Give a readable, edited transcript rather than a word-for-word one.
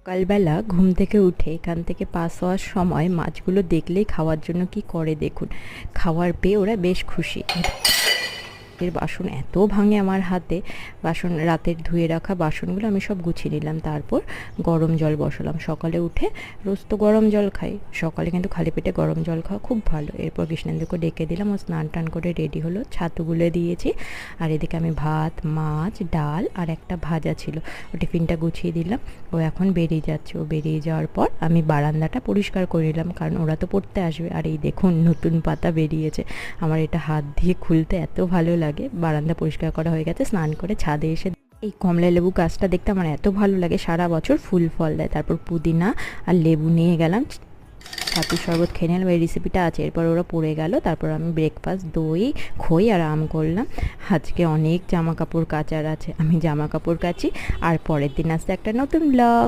সকালবেলা ঘুম থেকে উঠে এখান থেকে পাস হওয়ার সময় মাছগুলো দেখলেই খাওয়ার জন্য কি করে দেখুন। খাওয়ার পেয়ে ওরা বেশ খুশি। এর বাসন এত ভাঙে আমার হাতে, বাসন রাতের ধুয়ে রাখা বাসনগুলো আমি সব গুছিয়ে নিলাম, তারপর গরম জল বসালাম। সকালে উঠে রোজ তো গরম জল খাই, সকালে কিন্তু খালি পেটে গরম জল খাওয়া খুব ভালো। এরপর কৃষ্ণেন্দুকে ডেকে দিলাম, ও স্নান টান করে রেডি হলো, ছাতুগুলো দিয়েছি। আর এদিকে আমি ভাত, মাছ, ডাল আর একটা ভাজা ছিল, ও টিফিনটা গুছিয়ে দিলাম। ও এখন বেরিয়ে যাচ্ছে। ও বেরিয়ে যাওয়ার পর আমি বারান্দাটা পরিষ্কার করে নিলাম, কারণ ওরা তো পড়তে আসবে। আর এই দেখুন নতুন পাতা বেরিয়েছে, আমার এটা হাত দিয়ে খুলতে এত ভালো লাগে। বারান্দা পরিষ্কার করা হয়ে গেছে, স্নান করে ছাদে এসে এই কমলা লেবু গাছটা দেখতে আমার এত ভালো লাগে, সারা বছর ফুল ফল দেয়। তারপর পুদিনা আর লেবু নিয়ে গেলাম, ছাতুর শরবত খেয়ে নিলাম। এই রেসিপিটা আছে। এরপর ওরা পড়ে গেল, তারপর আমি ব্রেকফাস্ট দই, খই আর আম করলাম। আজকে অনেক জামা কাপড় কাচার আছে, আমি জামা কাপড় কাচি। আর পরের দিন আসতে একটা নতুন ব্লগ।